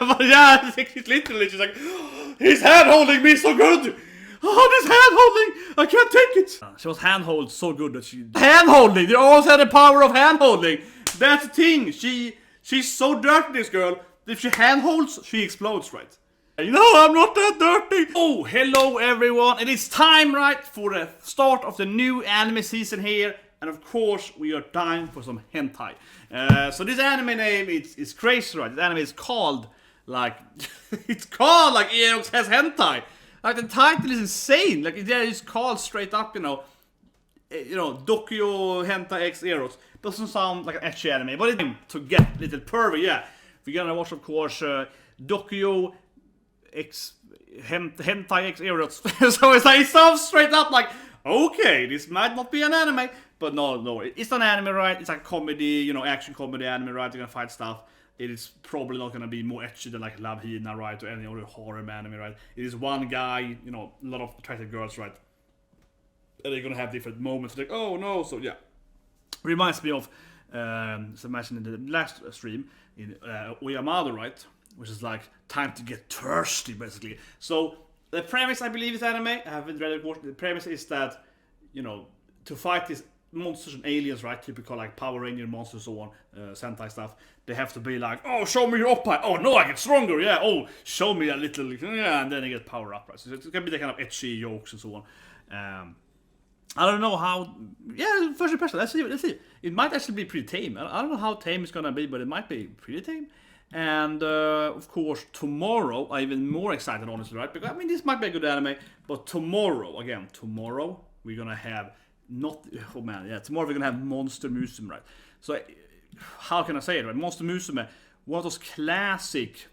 But yeah, she's literally, she's like, he's hand-holding me so good! Oh, this hand-holding! I can't take it! She was hand-hold so good that she... Hand-holding! They always had the power of hand-holding! That's the thing! She's so dirty, this girl. If she hand-holds, she explodes, right? You know, I'm not that dirty! Oh, hello everyone! It is time, right, for the start of the new anime season here. And of course, we are time for some hentai. So this anime name is crazy, right? This anime is called, like... it's called, like, Eros has hentai! Like, the title is insane! Like, it's called straight up, you know, Dokyuu Hentai HxEros. Doesn't sound like an ecchi anime, but it's time to get a little pervy, yeah. We're gonna watch, of course, Dokyuu Hentai HxEros. So it's like, it sounds straight up like, okay, this might not be an anime, but no, it's an anime, right? It's like comedy, action comedy anime, right? You're gonna fight stuff. It is probably not gonna be more ecchi than like Love Hina, right? Or any other Harem anime, right? It is one guy, a lot of attractive girls, right? And they're gonna have different moments, like, oh no, so yeah. Reminds me of, as I mentioned in the last stream, in Oyamada, right? Which is like, time to get thirsty, basically. So, the premise, I believe, is anime. I haven't read it, of course. The premise is that, to fight these monsters and aliens, right? Typical, like, Power Ranger monsters, so on, Sentai stuff. They have to be like, oh, show me your oppai. Oh, no, I get stronger, yeah. Oh, show me a little, yeah, and then they get power up, right? So, it's gonna be the kind of ecchi jokes and so on. I don't know how... Yeah, first impression, let's see. It might actually be pretty tame. I don't know how tame it's gonna be, but it might be pretty tame. And, of course, tomorrow, I'm even more excited, honestly, right? Because, I mean, this might be a good anime, but tomorrow, we're gonna have... tomorrow we're gonna have Monster Musume, right? So, how can I say it, right? Monster Musume, one of those classic...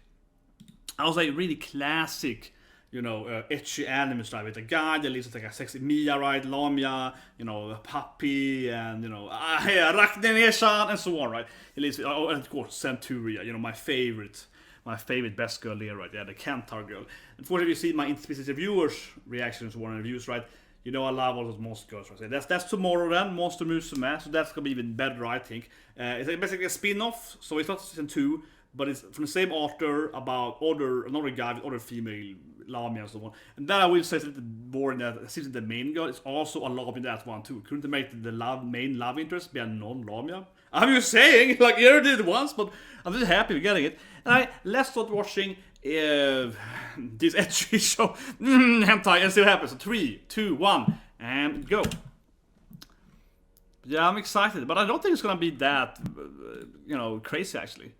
I would say really classic... ecchi anime style with a guy that lives like a sexy Mia, right? Lamia, a puppy, and, Rakneneshan, and so on, right? He lives with, and of course, Centuria, my favorite best girl there, right? Yeah, the Centaur girl. Unfortunately, you see my explicit viewers' reactions to one of the reviews, right? I love all those monster girls, right? That's tomorrow then, Monster Musume, so that's gonna be even better, I think. It's basically a spin-off, so it's not season 2, but it's from the same author about another guy with other female Lamia and so on. And then I will say it's a little boring that it seems that the main girl is also a love in that one too. Couldn't they make the main love interest be a non-Lamia? I'm just saying, like, you did it once, but I'm just happy we're getting it. And let's start watching this ecchi show, hentai, and see what happens. So 3, 2, 1, and go. Yeah, I'm excited, but I don't think it's gonna be that, crazy actually.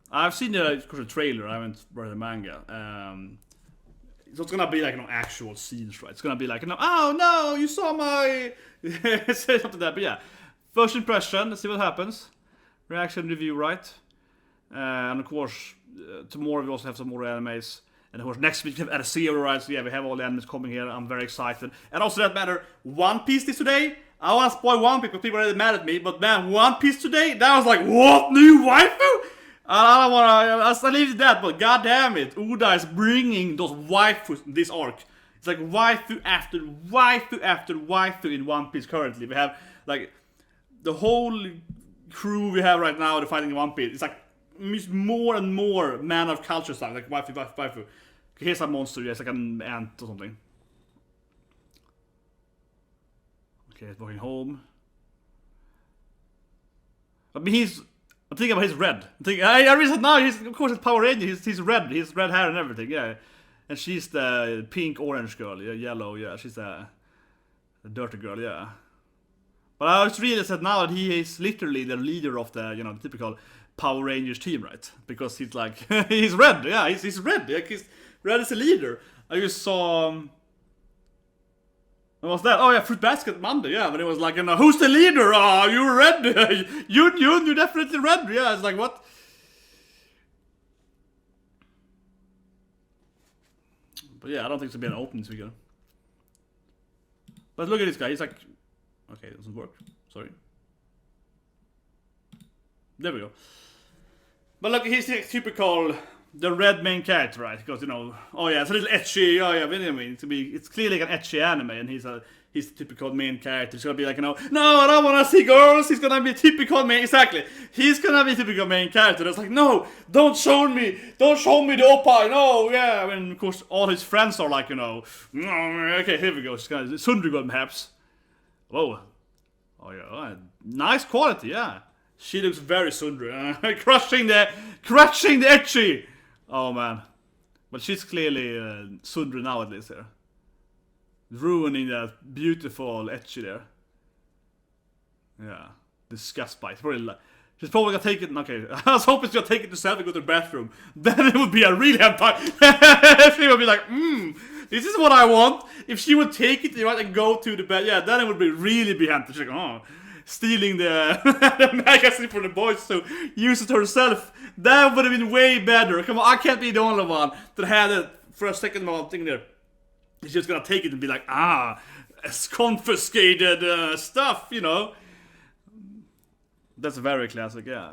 I've seen the trailer, I haven't read the manga. So it's gonna be like, actual scenes, right? It's gonna be like, oh no, you saw my... Say something like that, but yeah. First impression, let's see what happens. Reaction review, right? And of course, tomorrow we also have some more animes. And of course, next week we have HxEros, right? So yeah, we have all the animes coming here. I'm very excited. And also, that matter, One Piece this today. I want to spoil One Piece because people are really mad at me. But man, One Piece today, that was like, what? New waifu? I don't want to... I leave that, but god damn it, Oda is bringing those waifus in this arc. It's like waifu after waifu after waifu in One Piece currently. We have, like, the whole crew we have right now, they're fighting in One Piece. It's like more and more man of culture stuff, like waifu, waifu, waifu. Here's a monster, yes, like an ant or something. Okay, he's walking home. I mean, I'm thinking about his red. I realized now, of course it's Power Ranger, he's red. He's red hair and everything, yeah. And she's the pink-orange girl, yeah, yellow, yeah. She's the dirty girl, yeah. But I just realized that now that he is literally the leader of the, the typical Power Rangers team, right? Because he's like, he's red, yeah, he's red. Like, he's red as a leader. I just saw... What was that? Oh yeah, Fruit Basket Monday, yeah, but it was like, who's the leader? Oh, you're red! you're definitely red, yeah, it's like, what? But yeah, I don't think it's gonna be an opening this weekend. But look at this guy, he's like... Okay, it doesn't work, sorry. There we go. But look, he's like typical... The red main character, right? Because, oh yeah, it's a little ecchi, oh yeah, but anyway, it's clearly like an ecchi anime, and he's a he's the typical main character. He's gonna be like, no, I don't wanna see girls. He's gonna be typical main. Exactly. He's gonna be typical main character. It's like, no, don't show me the oppa. No, yeah. And of course, all his friends are like, okay, here we go. It's gonna Sundry girl, perhaps. Whoa. Oh yeah, nice quality. Yeah, she looks very Sundry. Crushing the ecchi. Oh man, but she's clearly Sundry now at least here. Ruining that beautiful ecchi there. Yeah, disgust bite. She's probably gonna take it. Okay, I was hoping she's gonna take it herself and go to the bathroom. Then it would be a real hentai. She would be like, this is what I want. If she would take it, right, and go to the bed, yeah, then it would be really be hentai. She's like, stealing the, the magazine from the boys to use it herself. That would have been way better. Come on, I can't be the only one that had it for a second moment thing there. He's just gonna take it and be like, it's confiscated stuff, That's very classic, yeah.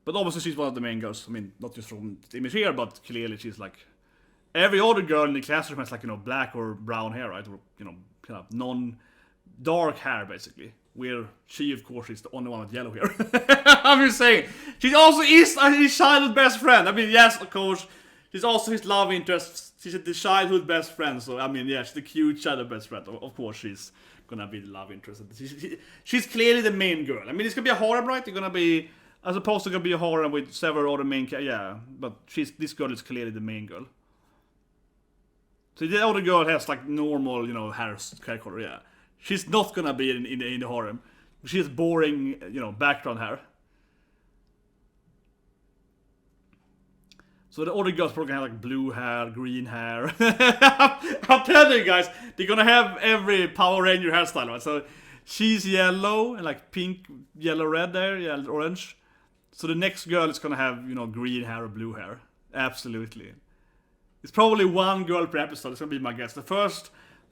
But obviously she's one of the main girls. I mean, not just from the image here, but clearly she's like... Every other girl in the classroom has like, black or brown hair, right? Or, kind of non-dark hair, basically. Where she, of course, is the only one with yellow hair. I'm just saying. She also is his childhood best friend. I mean, yes, of course... She's also his love interest. She's the childhood best friend. So, I mean, yeah, she's the cute childhood best friend. Of course, she's gonna be the love interest. She's clearly the main girl. I mean, it's gonna be a harem, right? It's gonna be, as opposed to gonna be a harem with several other main characters. Yeah, but this girl is clearly the main girl. So the other girl has like normal, hair color. Yeah, she's not gonna be in the harem. She has boring, background hair. So the other girls probably gonna have like blue hair, green hair. I'm telling you guys, they're gonna have every Power Ranger hairstyle, right? So she's yellow and like pink, yellow, red there, yeah, orange. So the next girl is gonna have, green hair or blue hair. Absolutely. It's probably one girl per episode. It's gonna be my guess. The first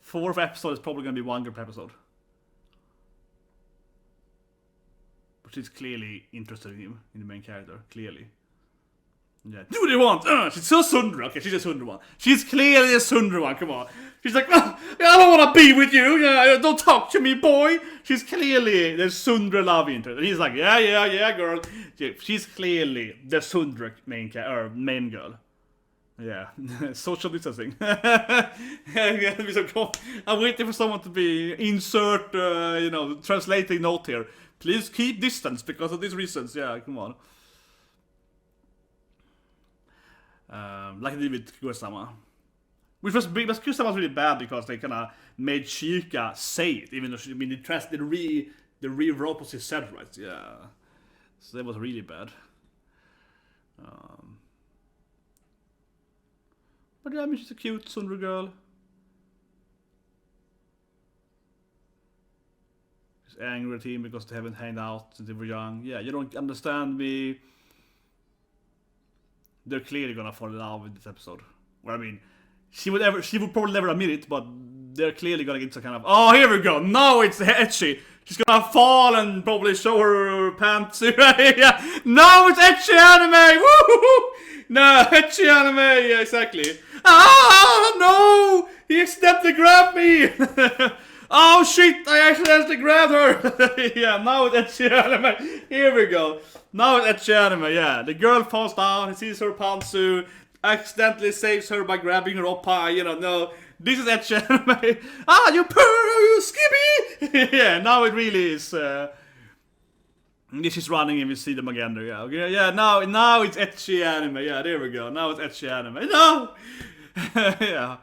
4th episode is probably gonna be one girl per episode. But she's clearly interested in him, in the main character, clearly. Yeah, do what you want. She's so Sundry. Okay, she's a Sundry one. She's clearly a Sundry one. Come on. She's like, I don't want to be with you. Yeah, don't talk to me, boy. She's clearly the Sundry love interest. And he's like, yeah, girl. She's clearly the Sundry main girl. Yeah, social distancing. I'm waiting for someone to be insert, translating note here. Please keep distance because of these reasons. Yeah, come on. Like they did with Kurosawa. Which was Kurosawa was really bad because they kind of made Chika say it, even though the rewrote what she said, right? Yeah. So that was really bad. But yeah, I mean, she's a cute Sundry girl. She's angry at him because they haven't hanged out since they were young. Yeah, you don't understand me. They're clearly gonna fall in love with this episode. Well, I mean, she would probably never admit it, but they're clearly gonna get some kind of, oh, here we go, now it's ecchi. She's gonna fall and probably show her pants. Yeah, now it's ecchi anime. Woo! No, ecchi anime. Yeah, exactly. No! He accidentally grabbed me. Oh shit! I accidentally grabbed her. Yeah, now it's ecchi anime. Here we go. Now it's ecchi anime, yeah. The girl falls down, he sees her pantsuit, accidentally saves her by grabbing her oppa, no. This is ecchi anime. You skibby! Yeah, now it really is. This is running and we see them again there, yeah. Okay, yeah, now it's ecchi anime, yeah, there we go. Now it's ecchi anime. No! Yeah.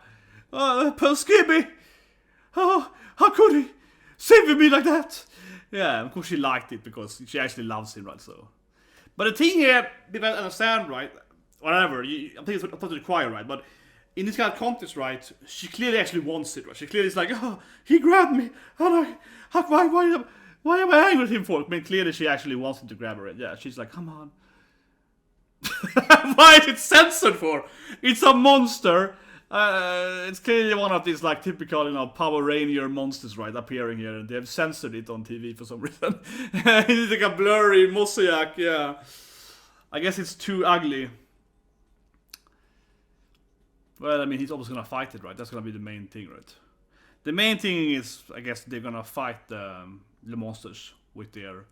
Poor Skibby! Oh, how could he save me like that? Yeah, of course she liked it because she actually loves him, right? So, but the thing here, if I understand right, whatever, I think it's up to the choir, right? But in this kind of context, right, she clearly actually wants it, right? She clearly is like, oh, he grabbed me, why am I angry with him for? I mean, clearly she actually wants him to grab her, right? Yeah, she's like, come on. Why is it censored for? It's a monster. It's clearly one of these like typical, Power Ranger monsters, right, appearing here, and they have censored it on TV for some reason. It's like a blurry mosaic, yeah. I guess it's too ugly. Well, I mean, he's always gonna fight it, right? That's gonna be the main thing, right? The main thing is, I guess, they're gonna fight the monsters with their...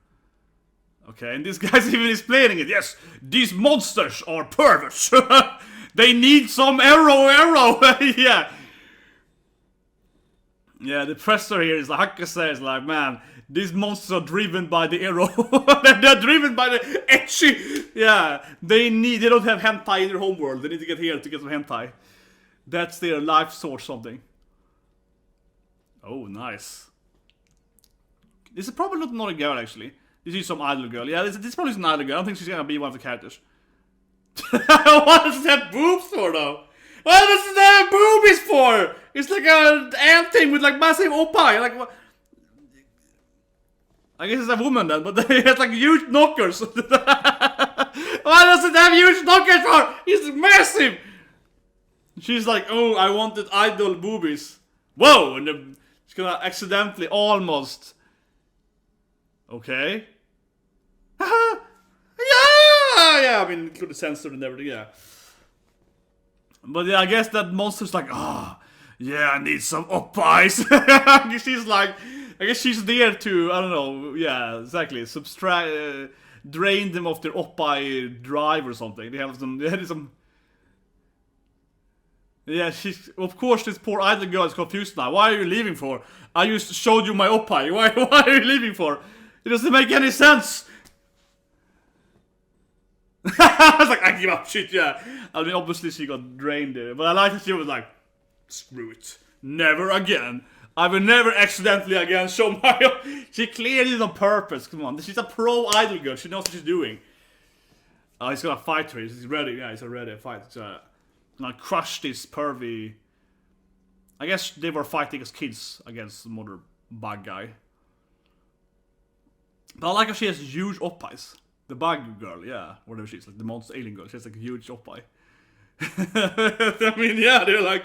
Okay, and this guy's even explaining it. Yes, these monsters are perverts. They need some arrow. Yeah. Yeah, the presser here is like, HxEros is like, man, these monsters are driven by the arrow. They're driven by the ecchi. Yeah, they don't have hentai in their homeworld. They need to get here to get some hentai. That's their life source, something. Oh, nice. This is probably not a girl, actually. This is some idol girl. Yeah, this probably is an idol girl. I don't think she's gonna be one of the characters. What does that boobs for, though? What does that boobies for? It's like an ant thing with like massive oppai. Like what? I guess it's a woman then, but it has like huge knockers. What does it have huge knockers for? It's massive. She's like, oh, I wanted idol boobies. Whoa, and then she's gonna accidentally almost. Okay. Yeah, I mean, include the censor and everything, yeah. But yeah, I guess that monster's like, yeah, I need some oppais. She's like, I guess she's there to, I don't know, yeah, exactly, subtract, drain them of their oppai drive or something. They have some. Yeah, she's, of course, this poor idol girl is confused now. Why are you leaving for? I just showed you my oppai. Why are you leaving for? It doesn't make any sense. I was like, I give up shit, yeah. I mean, obviously she got drained there. But I like that she was like, screw it. Never again. I will never accidentally again show my... She clearly did it on purpose. Come on. She's a pro idol girl. She knows what she's doing. He's gonna fight her. He's ready. Yeah, he's ready to fight. So, gonna crush this pervy... I guess they were fighting as kids against some other bug guy. But I like how she has huge oppais. The bug girl, yeah, whatever she's, like the monster alien girl, she has like a huge oppai. I mean, yeah, they're like...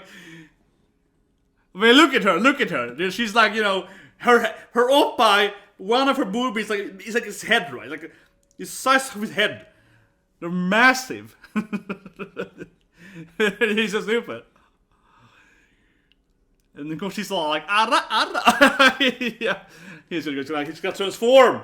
I mean, look at her. She's like, you know, her oppai, one of her boobies, like, is like his head, right? Like, the size of his head. They're massive. He's so stupid. And of course she's all like, ara. Yeah, he's gonna transform.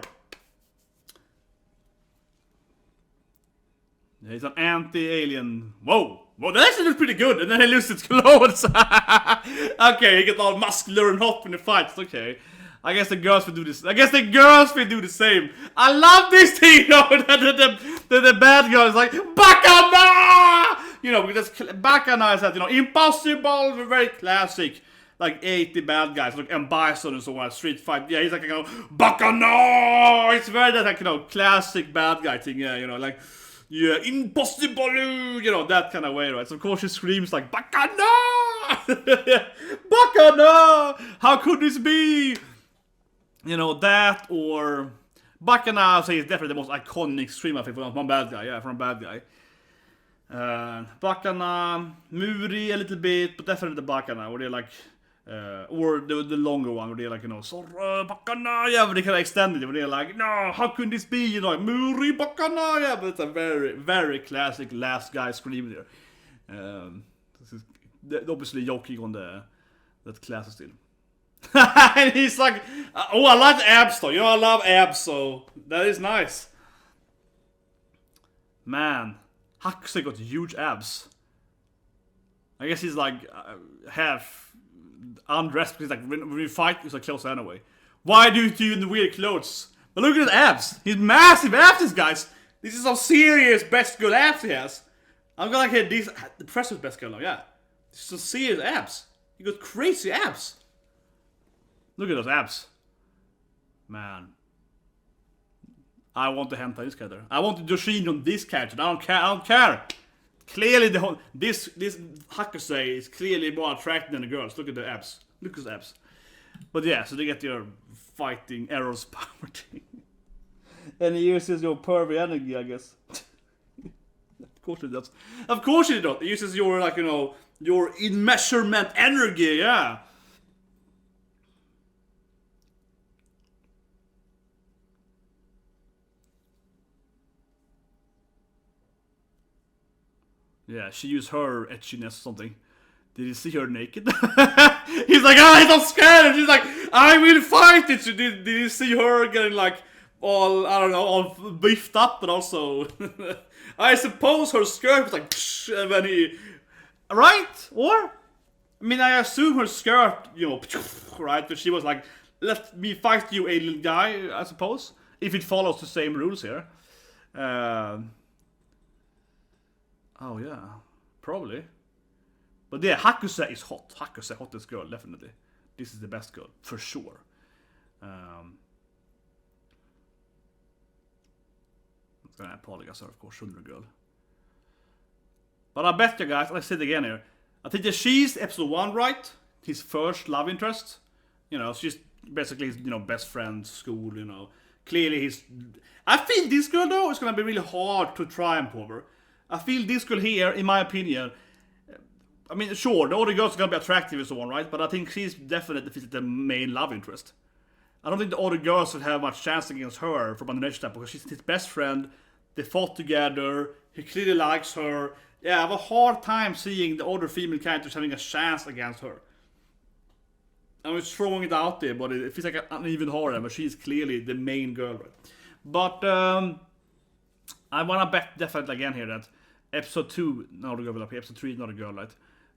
He's an anti-alien. Whoa, that actually looks pretty good. And then he loses clothes. Okay, he gets all muscular and hot in the fights. Okay, I guess the girls will do this. I guess the girls will do the same. I love this thing. You know, the bad girl is like Bakana. You know, because Bakana is that, you know, impossible, very classic. Like 80 bad guys, like M. Bison and so on, Street Fight. Yeah, he's like, you know, Bakana. It's very that, like, you know, classic bad guy thing. Yeah, you know, like. Yeah, impossible, you know, that kind of way, right? So of course she screams like, Bakana! Bakana! How could this be? You know, that or... Bakana, I say, is definitely the most iconic scream, I think, from Bad Guy. Yeah, from Bad Guy. Bakana, Muri a little bit, but definitely the Bakana, where they're like... or the longer one, where they're like, you know, Sora, Bakana, yeah, but they kind of extended it, where they're like, no, how could this be, you know, like, Muri, Bakana, yeah, but it's a very, very classic last guy scream there. This is obviously joking on that class still. And he's like, oh, I like the abs though, you know, I love abs, so that is nice. Man, HxEros got huge abs. I guess he's like half undressed because like when we fight he's like close anyway. Why do you in the weird clothes? But look at his abs. He's massive abs, this guys. This is some serious best girl abs he has. I'm gonna get these the presser's best girl now, yeah. This is some serious abs. He got crazy abs. Look at those abs. Man. I want the hentai this character. I want the Doshin on this character. I don't care. Clearly, this HxEros is clearly more attractive than the girls. Look at the abs. Look at his abs. But yeah, so they get their fighting arrows power thing. And he uses your pervy energy, I guess. Of course it does. Of course it does. It uses your, like, you know, your immeasurement energy, yeah. Yeah, she used her etchiness or something. Did you see her naked? He's like, he's not scared. And she's like, I will fight it. Did you see her getting like all, I don't know, all beefed up, but also, I suppose her skirt was like, and when he, right? Or, I mean, I assume her skirt, you know, right? But she was like, let me fight you, alien guy, I suppose. If it follows the same rules here. Oh yeah, probably. But yeah, Hakuse is hot. Hakuse, hottest girl, definitely. This is the best girl, for sure. I'm gonna apologize her, of course, Shunra girl. But I bet you guys, I said again here, I think that she's episode 1, right? His first love interest. You know, she's basically his, you know, best friend, school, you know. Clearly he's... I feel this girl, though, is gonna be really hard to triumph over. I feel this girl here, in my opinion... I mean, sure, the other girls are gonna be attractive and so on, right? But I think she's definitely the main love interest. I don't think the other girls would have much chance against her from an initiative because she's his best friend. They fought together. He clearly likes her. Yeah, I have a hard time seeing the other female characters having a chance against her. I'm just throwing it out there, but it feels like an uneven horror. But she's clearly the main girl, right? But I wanna bet definitely again here that episode 2, not a girl, episode 3 is not a girl, right?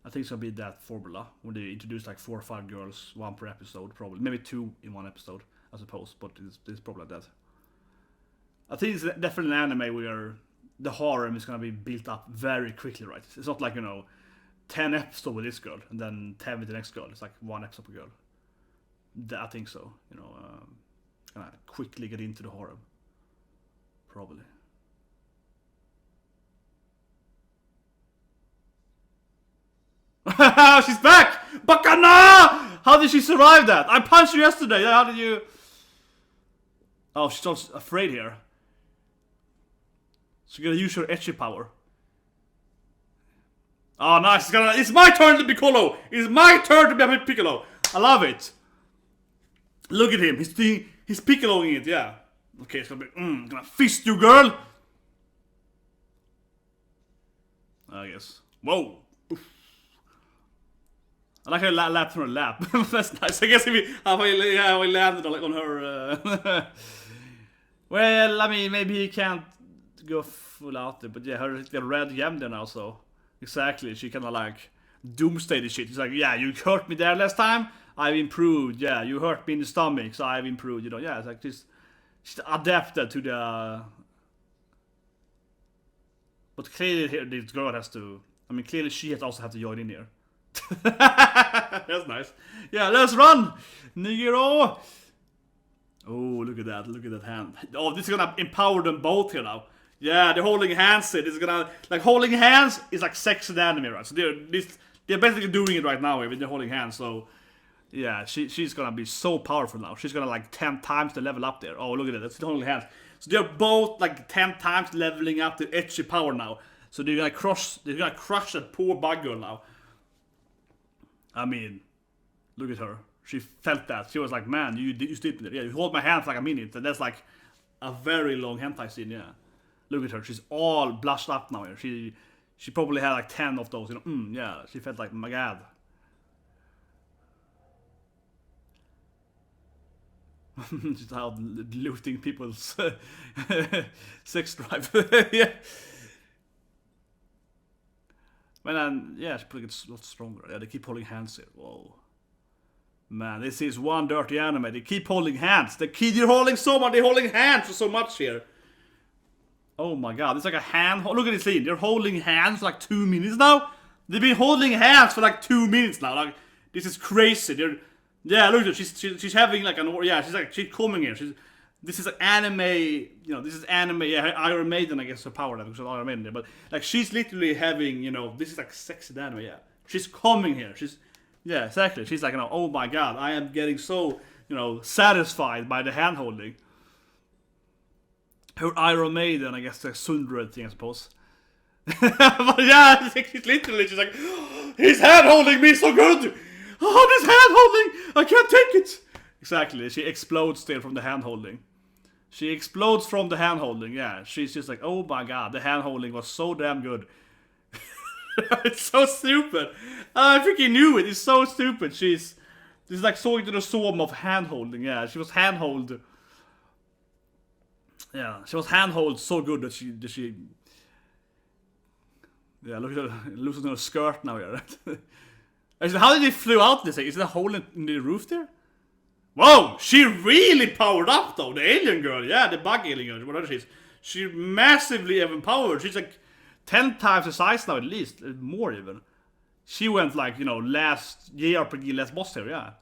I think it's gonna be that formula where they introduce like 4 or 5 girls, 1 per episode, probably. Maybe 2 in 1 episode, I suppose, but it's probably like that. I think it's definitely an anime where the harem is gonna be built up very quickly, right? It's not like, you know, 10 episodes with this girl and then 10 with the next girl. It's like 1 episode per girl. I think so, you know. Gonna quickly get into the harem. Probably. She's back! Bakana! How did she survive that? I punched her yesterday. How did you... Oh, she's so afraid here. She's gonna use her ecchi power. Oh, nice. It's my turn to be Piccolo. It's my turn to be Piccolo. I love it. Look at him. He's Piccoloing it, yeah. Okay, it's gonna be... gonna fist you, girl. I guess. Whoa. I like how he lapped on her lap. That's nice. I guess how he landed on her. Well, I mean, maybe he can't go full out there, but yeah, her red gem there now, so exactly. She kind of like doomsday the shit. He's like, yeah, you hurt me there last time. I've improved. Yeah, you hurt me in the stomach, so I've improved. You know, yeah, it's like she's adapted to the. But clearly, here this girl has to. I mean, clearly she has also have to join in here. That's nice. Yeah, let's run, Nigero. Oh, look at that! Look at that hand. Oh, this is gonna empower them both here now. Yeah, they're holding hands here. This is gonna like holding hands is like sex in the anime, right? So they're basically doing it right now with they're holding hands. So yeah, she's gonna be so powerful now. She's gonna like 10 times the level up there. Oh, look at that! That's holding hands. So they're both like 10 times leveling up the ecchi power now. So they're gonna crush that poor bug girl now. I mean, look at her. She felt that. She was like, man, you did me. Yeah, you hold my hand for like a minute. And that's like a very long hentai scene, yeah. Look at her. She's all blushed up now here. She probably had like 10 of those, you know. Yeah, she felt like, my god. She's out looting people's sex drive. Yeah. But then, yeah, she probably gets a lot stronger. Yeah, they keep holding hands here. Whoa. Man, this is one dirty anime. They keep holding hands. They're holding so much. They're holding hands for so much here. Oh my god, it's like a hand. Look at this scene. They're holding hands for like 2 minutes now. They've been holding hands for like 2 minutes now. Like, this is crazy. Yeah, look at her. She's having like she's coming here. This is an anime, you know, this is anime, yeah, Iron Maiden, I guess, her power level, because Iron Maiden there, but, like, she's literally having, you know, this is, like, sexy anime, yeah. She's coming here, yeah, exactly, she's like, you know, oh my god, I am getting so, you know, satisfied by the hand-holding. Her Iron Maiden, I guess, the Sundred thing, I suppose. But, yeah, she's like, he's hand-holding me so good! Oh, this hand-holding, I can't take it! Exactly, she explodes there from the hand-holding. She explodes from the hand-holding, yeah. She's just like, oh my god, the hand-holding was so damn good. It's so stupid. I freaking knew it. It's so stupid. She's like so into the storm of hand-holding. Yeah, she was hand-hold. Yeah, she was hand-hold so good that she yeah, look at her losing her skirt now here. Actually, how did they flew out this thing? Is there a hole in the roof there? Whoa, she really powered up though, the alien girl. Yeah, the bug alien girl, whatever she is. She massively empowered. She's like 10 times the size now at least, more even. She went like, you know, last JRPG, last boss here, yeah.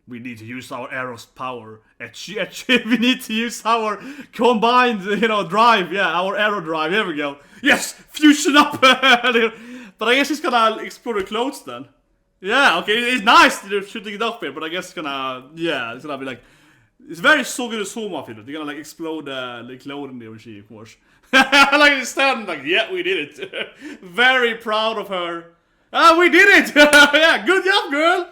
We need to use our arrow's power. We need to use our combined, you know, drive. Yeah, our arrow drive. Here we go. Yes, fusion up. But I guess he's gonna explode her clothes then. Yeah, okay, it's nice they're shooting it up here, but I guess it's gonna, yeah, it's gonna be like, it's very Soguru-soma of it. They're gonna like explode the clothing there, she, of course. Like it's standing like, yeah, we did it. Very proud of her. Ah, we did it. Yeah, good job, girl.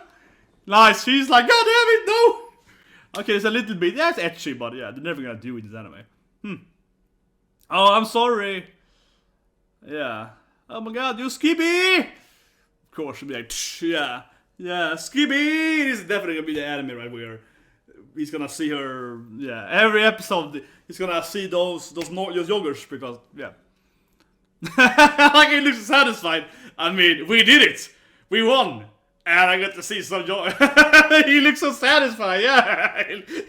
Nice. She's like, God damn it, no. Okay, it's a little bit, yeah, it's etchy, but yeah, they're never gonna do it anyway. Oh, I'm sorry. Yeah. Oh my God, you Skippy. Of course, she'll be like, yeah, Skippy. This is definitely gonna be the anime right where he's gonna see her. Yeah, every episode he's gonna see those joggers because yeah, like he looks satisfied. I mean, we did it, we won, and I got to see some joy. He looks so satisfied. Yeah,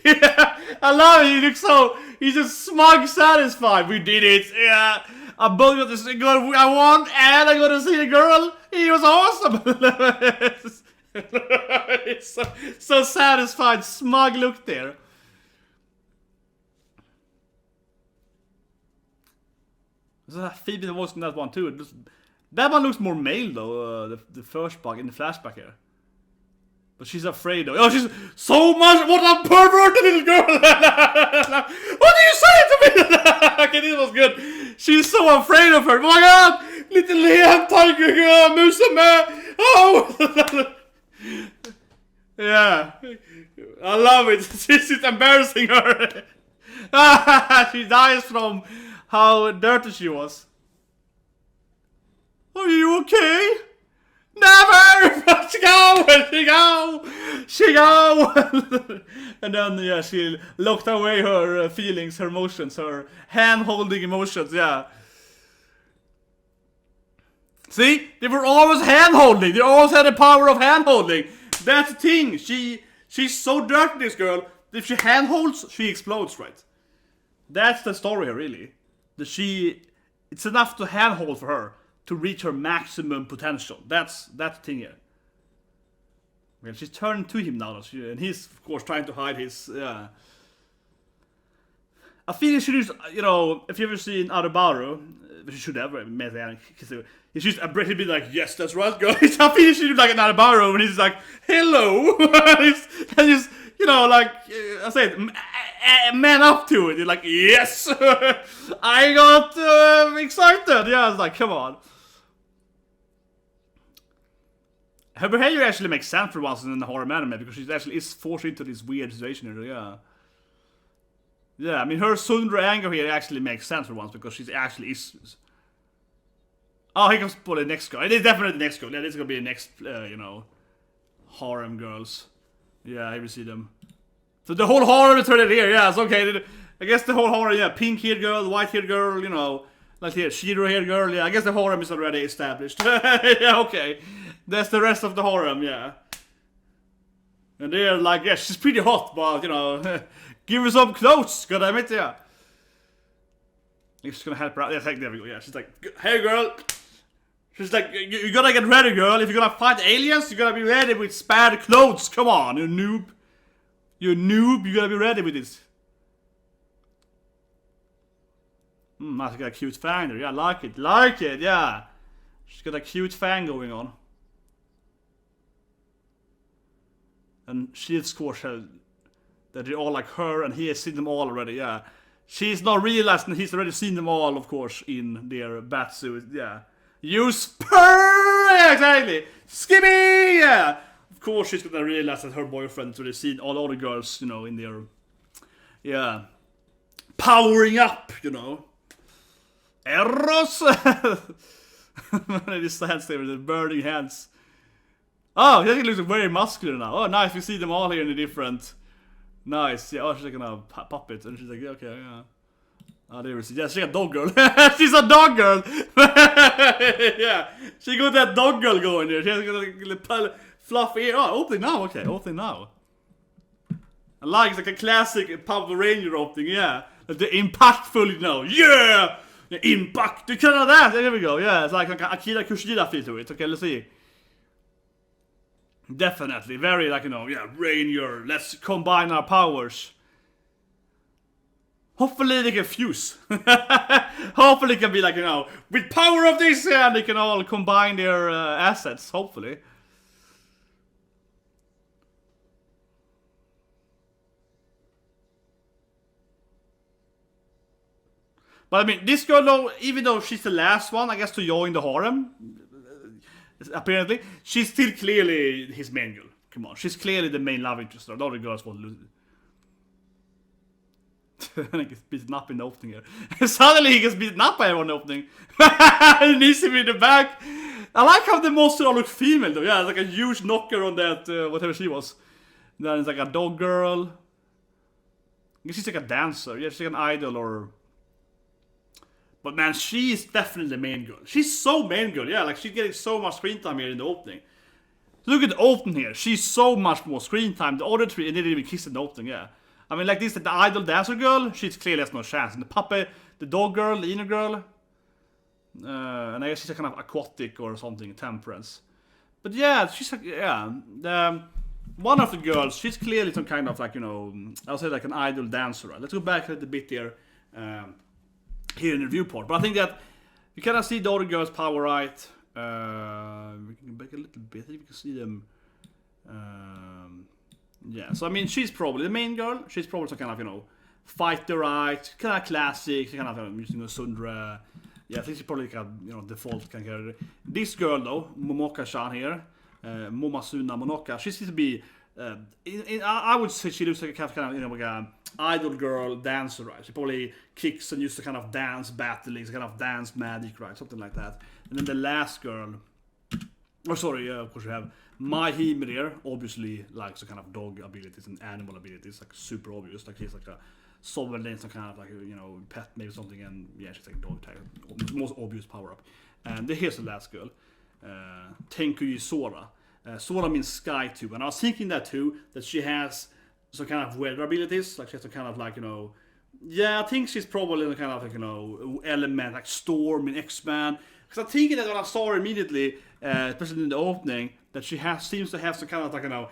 yeah, I love it. He's just smug, satisfied. We did it. Yeah. I both got to see a girl I won, and I got to see a girl. He was awesome. It's so satisfied, smug look there. There's a Phoebe that was in that one too. That one looks more male though. The first bug in the flashback here. But she's afraid though. Oh, she's so much. What a perverted little girl. What do you say to me? Okay, this was good. She's so afraid of her. Oh my God, little hentai girl, musemme. Oh. Yeah, I love it. She's embarrassing her. She dies from how dirty she was. Are you okay? Never! She go! And then, yeah, she locked away her feelings, her emotions, her hand-holding emotions, yeah. See? They were always hand-holding. They always had the power of hand-holding. That's the thing. She's so dirty, this girl. If she hand-holds, she explodes, right? That's the story here, really. It's enough to hand-hold for her to reach her maximum potential. That's the thing here. Well, she's turning to him now, and he's of course trying to hide his. I feel you should use, you know, if you ever seen Arubaru, which you should ever met Anne, he's just a British be like, yes, that's right, guys. I feel you should do like an Arubaru when he's like, hello, and just, you know, like I said, man up to it. You're like, yes, I got excited. Yeah, I was like, come on. Her behavior actually makes sense for once in the horror anime because she actually is forced into this weird situation here. Yeah. Yeah, I mean her Sundra anger here actually makes sense for once because she's actually is. Oh, here comes the next girl. It is definitely the next girl. Yeah, this is gonna be the next, you know, harem girls. Yeah, here we see them. So the whole harem is already here. Yeah, it's okay. I guess the whole harem. Yeah, pink-haired girl, white-haired girl. You know, like here, Shiro-haired girl. Yeah, I guess the harem is already established. Yeah, okay. That's the rest of the harem. Yeah. And they're like, yeah, she's pretty hot, but you know, give her some clothes. God damn it, yeah. She's gonna help her out. Yeah, there we go. Yeah, she's like, hey girl. She's like, you gotta get ready, girl. If you're gonna fight aliens, you gotta be ready with spare clothes. Come on, you noob. You noob, you gotta be ready with this. Nice, got a cute fang there. Yeah, like it, yeah. She's got a cute fang going on. And she of course that they're all like her, and he has seen them all already, yeah. She's not realized, and he's already seen them all, of course, in their bat suit, yeah. Use purr! Yeah, exactly! Skippy! Yeah! Of course she's gonna realize that her boyfriend's already seen all the other girls, you know, in their, yeah, powering up, you know. Eros! He stands there with the burning hands. Oh, he looks very muscular now. Oh, nice. We see them all here in the different. Nice. Yeah. Oh, she's like a puppet, and she's like, okay, yeah. Oh, there we see. Yeah, she's a dog girl. She's a dog girl. Yeah, she got that dog girl going there. She has got a little fluffy ear. Oh, opening now. Okay, opening now. I like it's like a classic Power Ranger opening. Yeah, the impactful, you know. Yeah, the impact. You can have that. There we go. Yeah, it's like Akira Kushida feel to it. Okay, let's see. Definitely, very like, you know, yeah, Ranger, let's combine our powers. Hopefully they can fuse. Hopefully it can be like, you know, with power of this, and they can all combine their assets, hopefully. But I mean, this girl though, even though she's the last one, I guess, to join the harem, apparently, she's still clearly his main girl. Come on, she's clearly the main love interest. The other girls want to lose. He gets beaten up in the opening here. Suddenly he gets beaten up by everyone in the opening. He needs him in the back. I like how the monster all look female though. Yeah, it's like a huge knocker on that, whatever she was. Then it's like a dog girl. I guess she's like a dancer. Yeah, she's like an idol or... But man, she is definitely the main girl. She's so main girl, yeah. Like, she's getting so much screen time here in the opening. Look at the opening here. She's so much more screen time. The other three, and they didn't even kiss in the opening, yeah. I mean, like this, the idol dancer girl, she's clearly has no chance. And the puppet, the dog girl, the inner girl, and I guess she's a kind of aquatic or something, temperance. But yeah, she's like, yeah. One of the girls, she's clearly some kind of like, you know, I'll say like an idol dancer, right? Let's go back a little bit here. Here in the viewport, but I think that you kind of see the other girls' power, right? We can go back a little bit. I think we can see them. Yeah, so I mean, she's probably the main girl. She's probably some kind of, you know, fighter, right? Kind of classic, kind of using a Sundra. Yeah, I think she's probably like a, you know, default kind of character. This girl though, Momoka-chan here, Momasuna Monoka, she seems to be. I would say she looks like a kind of, you know, like a idol girl dancer, right? She probably kicks and used to kind of dance battling, kind of dance magic, right? Something like that. And then the last girl, oh sorry, of course we have Mai Hime here, obviously likes a kind of dog abilities and animal abilities, like super obvious. Like she's like a sovereign, some kind of like, you know, pet maybe something, and yeah, she's like a dog type, most obvious power up. And here's the last girl, Tenku Sora. Sora means sky too, and I was thinking that too, that she has some kind of weather abilities, like she has some kind of like, you know, yeah, I think she's probably the kind of like, you know, element, like storm in X-Men. Because I'm thinking that when I saw her immediately, especially in the opening, that she seems to have some kind of like, you know,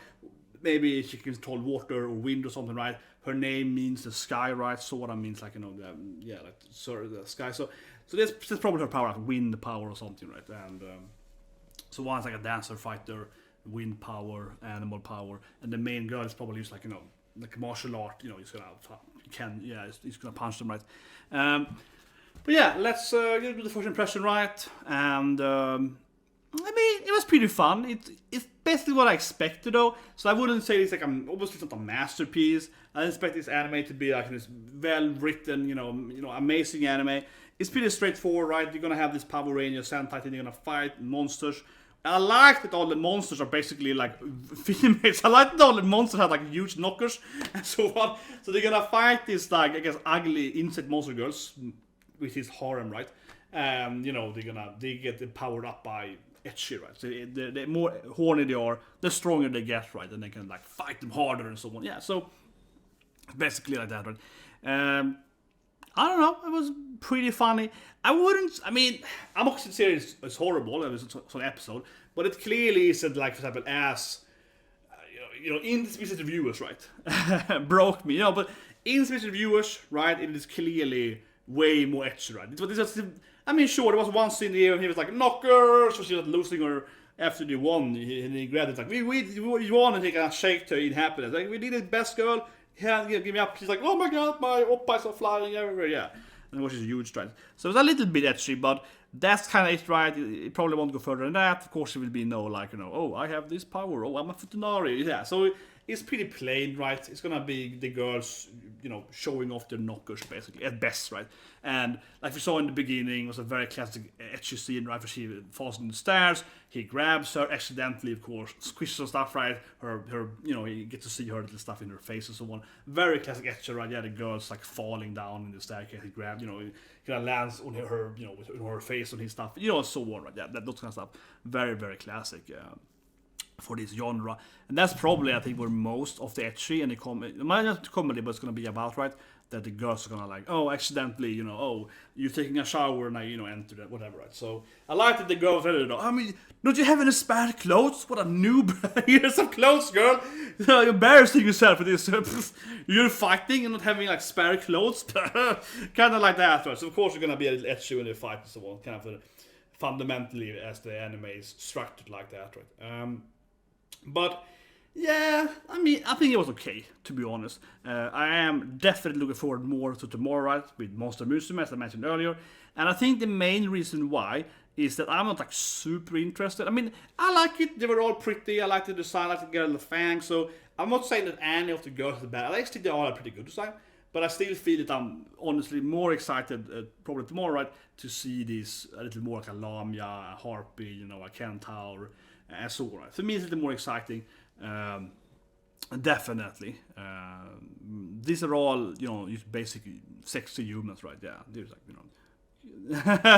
maybe she can control water or wind or something, right? Her name means the sky, right? Sora means like, you know, yeah, like sort of the sky. So that's probably her power, like wind power or something, right? And so one's like a dancer, fighter, wind power, animal power, and the main girl is probably just like, you know, like martial art, you know, he's gonna punch them, right? But yeah, let's do the first impression, right? And I mean, it was pretty fun. It's basically what I expected though, so I wouldn't say it's like obviously it's not a masterpiece. I expect this anime to be like this well written, you know, amazing anime. It's pretty straightforward, right? You're gonna have this Power Ranger Sentai thing, you're gonna fight monsters. I like that all the monsters are basically like females. I like that all the monsters have like huge knockers and so on. So they're gonna fight these like, I guess, ugly insect monster girls, which is harem, right? You know, they get powered up by ECCHI, right? So the more horny they are, the stronger they get, right? And they can like fight them harder and so on. Yeah, so basically like that, right? I don't know, it was pretty funny. I mean, I'm not considering it's horrible, it was an episode, but it clearly isn't like, for example, as, you know, in-specific reviewers, right? Broke me, you know, but in-specific reviewers, right, it is clearly way more ECCHI, right? I mean, sure, there was one scene here, and he was like, knocker, so she was losing her after they won, and he grabbed it, like, we won, and he kind of shaked her in happiness, like, we did it, best girl. Yeah, give me up. She's like, oh my god, my oppas are flying everywhere, yeah. And it was just a huge stride. So it was a little bit ECCHI, but that's kind of it, right? It probably won't go further than that. Of course, it will be no, like, you know, oh, I have this power, oh, I'm a Futanari, yeah. So it's pretty plain, right? It's gonna be the girls, showing off their knockers basically at best, right? And like we saw in the beginning, it was a very classic ecchi scene, right? Where she falls in the stairs, he grabs her accidentally, of course, squishes some stuff, right? Her, you get to see her little stuff in her face and so on. Very classic ecchi, right? Yeah, the girl's like falling down in the staircase. He grabs, he kind of lands on her, with her face on his stuff, so on, right? Yeah, those kind of stuff. Very, very classic. For this genre, and that's probably I think where most of the ecchi and the comedy, not comedy, but it's gonna be about, right? That the girls are gonna like, accidentally, you're taking a shower and I, enter that, whatever, right? So I like that the girls said, I mean, don't you have any spare clothes? What a noob! Here's some clothes, girl. You're embarrassing yourself for this. You're fighting and not having like spare clothes, kind of like that, right? So of course you're gonna be a little ecchi when they fight and so on, kind of fundamentally as the anime is structured like that, right? But yeah, I mean, I think it was okay, to be honest. I am definitely looking forward more to tomorrow, right, with Monster Musume, as I mentioned earlier. And I think the main reason why is that I'm not like super interested. I mean, I like it. They were all pretty. I like the design. I like the girl in the fang. So I'm not saying that any of the girls are bad. I actually think they all have pretty good design. But I still feel that I'm honestly more excited, probably tomorrow, right, to see this a little more like a Lamia, a Harpy, a Kentaur, and so on. Right? For me, it's a little more exciting. Definitely. These are all, just basic sexy humans, right? Yeah, there's like,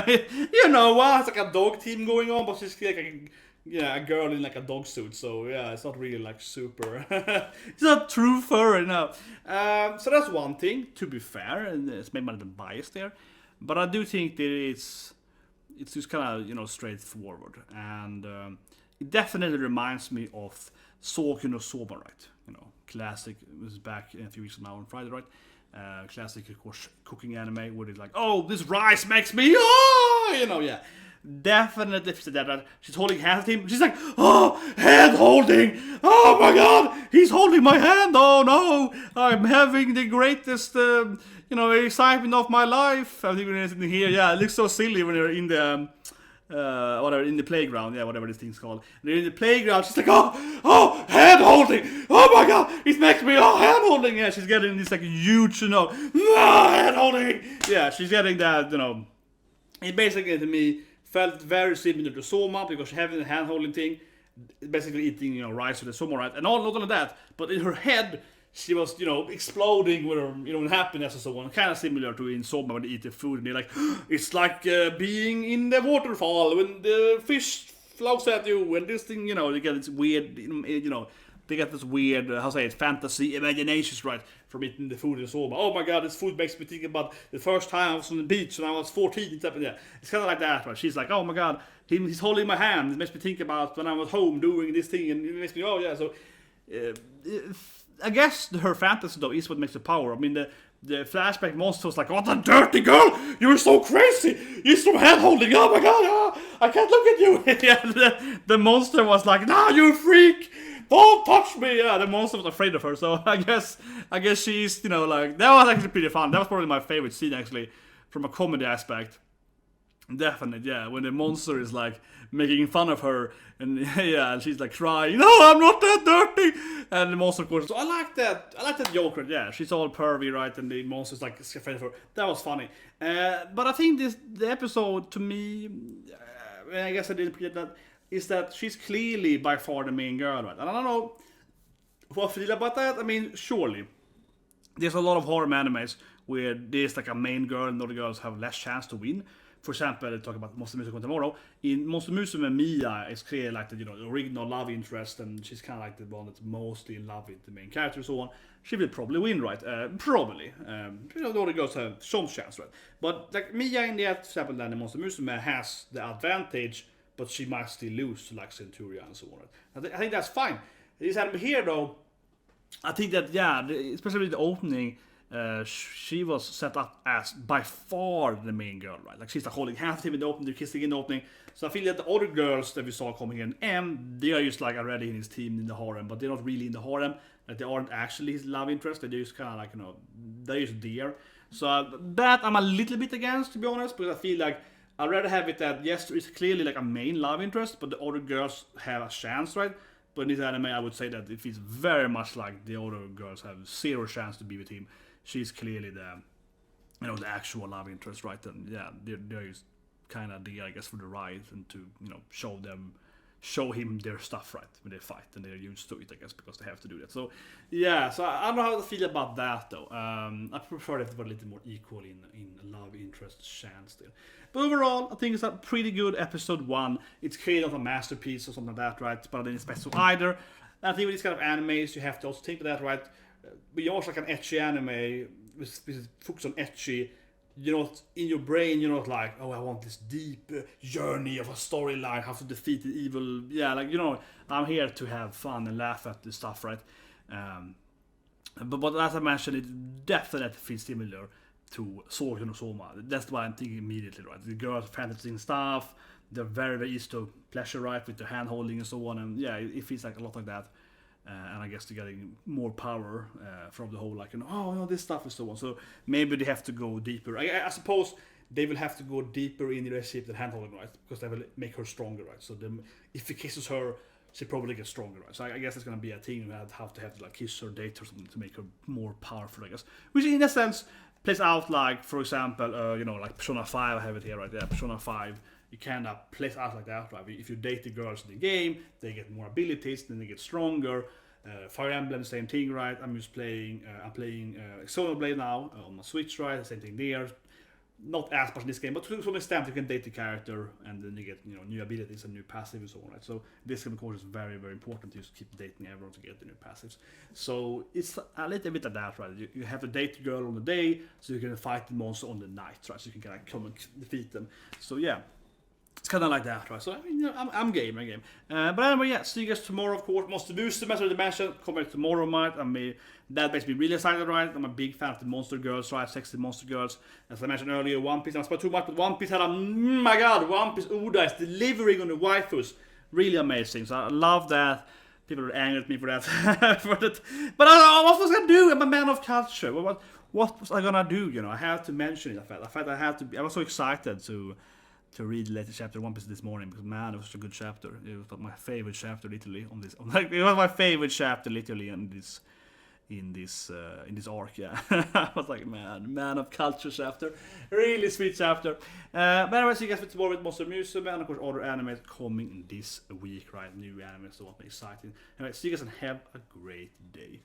it's like a dog team going on, but she's like a girl in like a dog suit. So yeah, it's not really like super. It's not true fur enough. So that's one thing. To be fair, and it's maybe a little bias there, but I do think that it's just kind of straightforward, and it definitely reminds me of Soku no Soba, right? Classic. It was back in a few weeks now on Friday, right? Classic, of course, cooking anime where it's like, this rice makes me, yeah. Definitely that. She's holding hands with him. She's like, hand holding. Oh my god, he's holding my hand. Oh no, I'm having the greatest, excitement of my life. I think we're sitting here. Yeah, it looks so silly when you're in the. Whatever, in the playground, yeah, whatever this thing's called. And they're in the playground, she's like, hand holding, oh my god, it makes me, hand holding, yeah, she's getting this like huge, hand holding, yeah, she's getting that, it basically to me felt very similar to Soma, because she's having the hand holding thing, basically eating, rice with the Soma, right, and not only that, but in her head, she was, exploding with her, with happiness and so on. Kind of similar to in Soma when they eat the food and they're like, it's like being in the waterfall when the fish floats at you and this thing, they get this weird, they get this weird, fantasy imaginations, right, from eating the food in Soma. Oh my god, this food makes me think about the first time I was on the beach when I was 14. Yeah, it's kind of like that, right? She's like, oh my god, he's holding my hand. It makes me think about when I was home doing this thing, and it makes me, so... I guess her fantasy though is what makes the power. I mean, the flashback monster was like, "What a dirty girl! You're so crazy! You're so hand holding! Oh my god! I can't look at you!" Yeah, the monster was like, "No, you freak! Don't touch me!" Yeah, the monster was afraid of her. So I guess she's like, that was actually pretty fun. That was probably my favorite scene actually, from a comedy aspect. Definitely, yeah. When the monster is like making fun of her, and yeah, and she's like crying, "No, I'm not that dirty." And the monster, of course, so I like that joke, right? Yeah, she's all pervy, right? And the monster's like afraid of her. That was funny. But I think the episode to me, I guess I didn't forget that, is that she's clearly by far the main girl, right? And I don't know what I feel about that. I mean, surely there's a lot of horror animes where there's like a main girl and other girls have less chance to win. For example, talk about Monster Musume tomorrow. In Monster Musume, Mia is clearly like the original love interest, and she's kind of like the one that's mostly in love with the main character and so on. She will probably win, right? Probably. The other girls have some chance, right? But like Mia in the example, then the Monster Musume has the advantage, but she might still lose to like Centuria and so on. Right? I think that's fine. This anime here, though, I think that especially the opening. She was set up as by far the main girl, right? Like she's like holding half of him in the opening, they're kissing in the opening. So I feel that the other girls that we saw coming in, they are just like already in his team in the harem, but they're not really in the harem. Like they aren't actually his love interest. They're just kind of like they're just there. So that I'm a little bit against, to be honest, because I feel like I'd rather have it that yes, it's clearly like a main love interest, but the other girls have a chance, right? But in this anime, I would say that it feels very much like the other girls have zero chance to be with him. She's clearly the, you know, the actual love interest, right? And yeah, there is kind of the, I guess, for the ride and to, you know, show him their stuff, right, when they fight, and they're used to it, I guess, because they have to do that. So yeah, so I don't know how to feel about that though. I prefer it to be a little more equal in love interest chance there. But overall, I think it's a pretty good episode 1. It's clearly not a masterpiece or something like that, right? But I didn't expect so either. And I think with these kind of animes, you have to also think of that, right? But you also like an ecchi anime, which is focused on ecchi. You're not in your brain. You're not like, oh, I want this deep journey of a storyline, how to defeat the evil. Yeah, like, you know, I'm here to have fun and laugh at this stuff, right? But as I mentioned, it definitely feels similar to Sword no Soma. That's what I'm thinking immediately, right? The girls fantasy and stuff. They're very, very easy to pleasure, right, with the hand holding and so on. And yeah, it feels like a lot like that. And I guess they're getting more power from the whole, like, you know, oh, no, this stuff is so on. So maybe they have to go deeper. I suppose they will have to go deeper in the relationship than hand-holding, right? Because they will make her stronger, right? So if he kisses her, she probably gets stronger, right? So I guess it's going to be a thing who have to like kiss her, date or something to make her more powerful, I guess. Which in a sense plays out like, for example, you know, like Persona 5, I have it here, right? Yeah, Persona 5. You kind of plays out like that, right? If you date the girls in the game, they get more abilities, then they get stronger. Fire Emblem, same thing, right? I'm playing Xenoblade now on my Switch, right? Same thing there. Not as much in this game, but to some extent you can date the character, and then you get, you know, new abilities and new passives and so on, right? So this game, of course, is very, very important to just keep dating everyone to get the new passives. So it's a little bit of that, right? You have to date the girl on the day, so you can fight the monster on the night, right? So you can kind of come and defeat them. So yeah. It's kind of like that, right? So, I mean, you know, I'm game. But anyway, yeah, see you guys tomorrow, of course. Monster Booster, as I already mentioned, coming tomorrow, right? That makes me really excited, right? I'm a big fan of the monster girls, right? Sexy monster girls. As I mentioned earlier, One Piece, I'm not too much, but One Piece had my god, One Piece Oda is delivering on the waifus. Really amazing. So I love that. People are angry at me for that. But what was I going to do? I'm a man of culture. What was I going to do? You know, I had to mention it. I was so excited to read the latest chapter of One Piece this morning, because man, it was such a good chapter. It was my favorite chapter, literally, on this. It was my favorite chapter, literally, in this arc. Yeah, I was like, man of culture chapter, really sweet chapter. But anyway, see you guys for tomorrow with Monster Museum, and of course other animes coming in this week, right? New animes, so what exciting. Anyway, see you guys and have a great day.